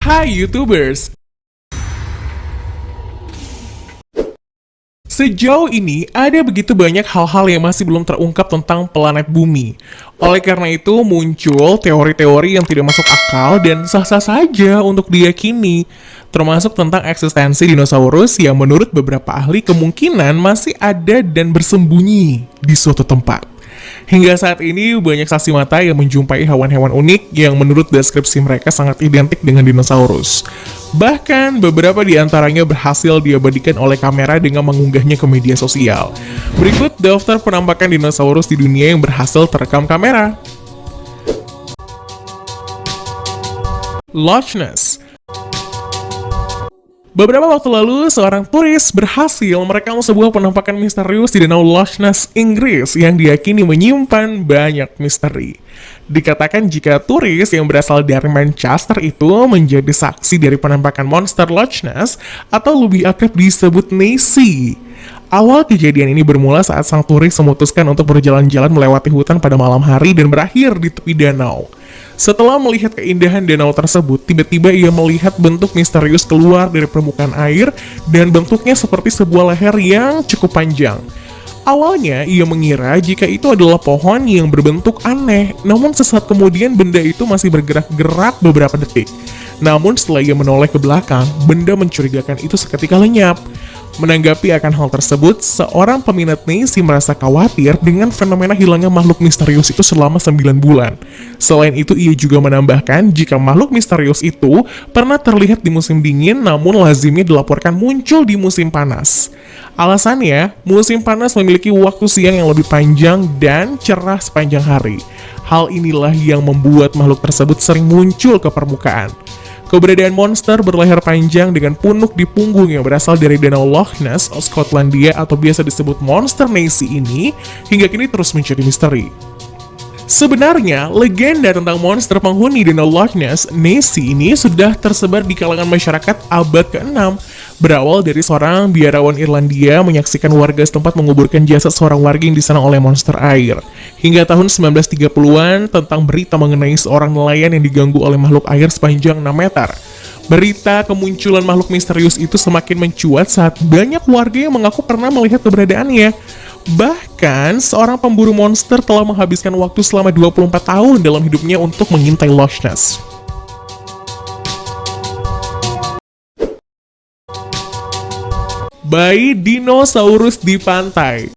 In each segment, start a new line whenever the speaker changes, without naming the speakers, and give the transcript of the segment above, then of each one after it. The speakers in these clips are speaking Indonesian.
Hai YouTubers, sejauh ini ada begitu banyak hal-hal yang masih belum terungkap tentang planet bumi. Oleh karena itu muncul teori-teori yang tidak masuk akal dan sah-sah saja untuk diyakini, termasuk tentang eksistensi dinosaurus yang menurut beberapa ahli kemungkinan masih ada dan bersembunyi di suatu tempat. Hingga saat ini banyak saksi mata yang menjumpai hewan-hewan unik yang menurut deskripsi mereka sangat identik dengan dinosaurus. Bahkan beberapa di antaranya berhasil diabadikan oleh kamera dengan mengunggahnya ke media sosial. Berikut daftar penampakan dinosaurus di dunia yang berhasil terekam kamera. Loch Ness. Beberapa waktu lalu, seorang turis berhasil merekam sebuah penampakan misterius di Danau Loch Ness, Inggris yang diyakini menyimpan banyak misteri. Dikatakan jika turis yang berasal dari Manchester itu menjadi saksi dari penampakan monster Loch Ness atau lebih akrab disebut Nessie. Awal kejadian ini bermula saat sang turis memutuskan untuk berjalan-jalan melewati hutan pada malam hari dan berakhir di tepi danau. Setelah melihat keindahan danau tersebut, tiba-tiba ia melihat bentuk misterius keluar dari permukaan air dan bentuknya seperti sebuah leher yang cukup panjang. Awalnya, ia mengira jika itu adalah pohon yang berbentuk aneh, namun sesaat kemudian benda itu masih bergerak-gerak beberapa detik. Namun setelah ia menoleh ke belakang, benda mencurigakan itu seketika lenyap. Menanggapi akan hal tersebut, seorang peminat Nessie merasa khawatir dengan fenomena hilangnya makhluk misterius itu selama 9 bulan. Selain itu, ia juga menambahkan jika makhluk misterius itu pernah terlihat di musim dingin namun lazimnya dilaporkan muncul di musim panas. Alasannya, musim panas memiliki waktu siang yang lebih panjang dan cerah sepanjang hari. Hal inilah yang membuat makhluk tersebut sering muncul ke permukaan. Keberadaan monster berleher panjang dengan punuk di punggung yang berasal dari Danau Loch Ness, Skotlandia atau biasa disebut Monster Nessie ini hingga kini terus menjadi misteri. Sebenarnya, legenda tentang monster penghuni Danau Loch Ness, Nessie ini sudah tersebar di kalangan masyarakat abad ke-6. Berawal dari seorang biarawan Irlandia menyaksikan warga setempat menguburkan jasad seorang warga yang diserang oleh monster air. Hingga tahun 1930-an tentang berita mengenai seorang nelayan yang diganggu oleh makhluk air sepanjang 6 meter. Berita kemunculan makhluk misterius itu semakin mencuat saat banyak warga yang mengaku pernah melihat keberadaannya. Bahkan, seorang pemburu monster telah menghabiskan waktu selama 24 tahun dalam hidupnya untuk mengintai Loch Ness. Bayi dinosaurus di pantai.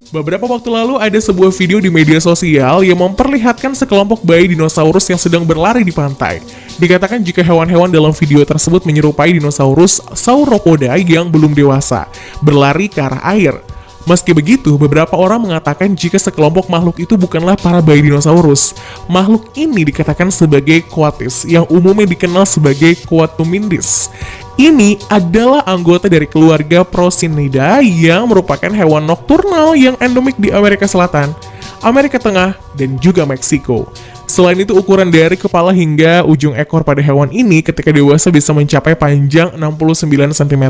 Beberapa waktu lalu ada sebuah video di media sosial yang memperlihatkan sekelompok bayi dinosaurus yang sedang berlari di pantai. Dikatakan jika hewan-hewan dalam video tersebut menyerupai dinosaurus sauropoda yang belum dewasa, berlari ke arah air. Meski begitu, beberapa orang mengatakan jika sekelompok makhluk itu bukanlah para bayi dinosaurus. Makhluk ini dikatakan sebagai Coatis, yang umumnya dikenal sebagai Coatumindis. Ini adalah anggota dari keluarga Procyonidae yang merupakan hewan nokturnal yang endemik di Amerika Selatan, Amerika Tengah, dan juga Meksiko. Selain itu, ukuran dari kepala hingga ujung ekor pada hewan ini ketika dewasa bisa mencapai panjang 69 cm.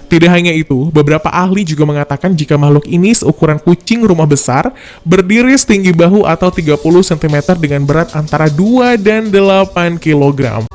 Tidak hanya itu, beberapa ahli juga mengatakan jika makhluk ini seukuran kucing rumah besar, berdiri setinggi bahu atau 30 cm dengan berat antara 2 dan 8 kg.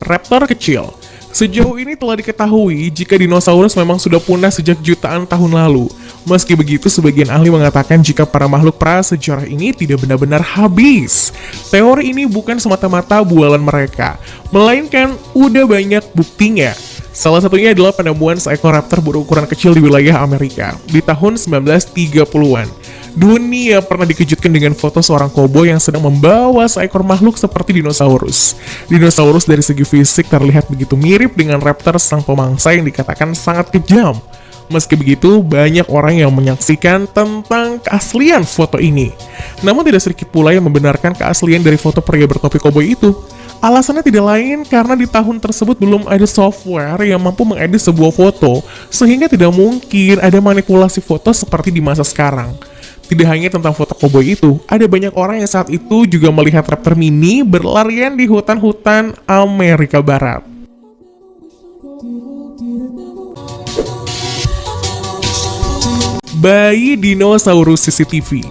Raptor kecil. Sejauh ini telah diketahui jika dinosaurus memang sudah punah sejak jutaan tahun lalu. Meski begitu, sebagian ahli mengatakan jika para makhluk prasejarah ini tidak benar-benar habis. Teori ini bukan semata-mata bualan mereka, melainkan udah banyak buktinya. Salah satunya adalah penemuan seekor raptor berukuran kecil di wilayah Amerika di tahun 1930-an. Dunia pernah dikejutkan dengan foto seorang koboi yang sedang membawa seekor makhluk seperti dinosaurus. Dinosaurus dari segi fisik terlihat begitu mirip dengan raptor sang pemangsa yang dikatakan sangat kejam. Meski begitu, banyak orang yang menyaksikan tentang keaslian foto ini. Namun tidak sedikit pula yang membenarkan keaslian dari foto pria bertopi koboi itu. Alasannya tidak lain karena di tahun tersebut belum ada software yang mampu mengedit sebuah foto, sehingga tidak mungkin ada manipulasi foto seperti di masa sekarang. Tidak hanya tentang foto koboi itu, ada banyak orang yang saat itu juga melihat raptor mini berlarian di hutan-hutan Amerika Barat. Bayi dinosaurus CCTV.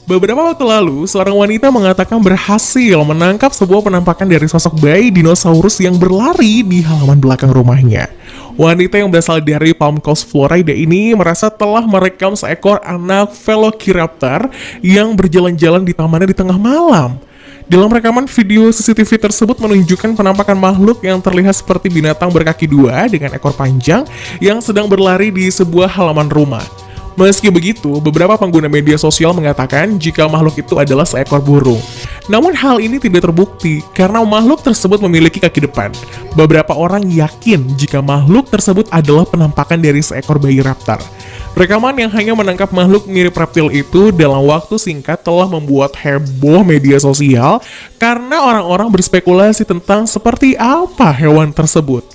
Beberapa waktu lalu, seorang wanita mengatakan berhasil menangkap sebuah penampakan dari sosok bayi dinosaurus yang berlari di halaman belakang rumahnya. Wanita yang berasal dari Palm Coast, Florida ini merasa telah merekam seekor anak Velociraptor yang berjalan-jalan di tamannya di tengah malam. Dalam rekaman video CCTV tersebut menunjukkan penampakan makhluk yang terlihat seperti binatang berkaki dua dengan ekor panjang yang sedang berlari di sebuah halaman rumah. Meski begitu, beberapa pengguna media sosial mengatakan jika makhluk itu adalah seekor burung. Namun hal ini tidak terbukti karena makhluk tersebut memiliki kaki depan. Beberapa orang yakin jika makhluk tersebut adalah penampakan dari seekor bayi raptor. Rekaman yang hanya menangkap makhluk mirip reptil itu dalam waktu singkat telah membuat heboh media sosial karena orang-orang berspekulasi tentang seperti apa hewan tersebut.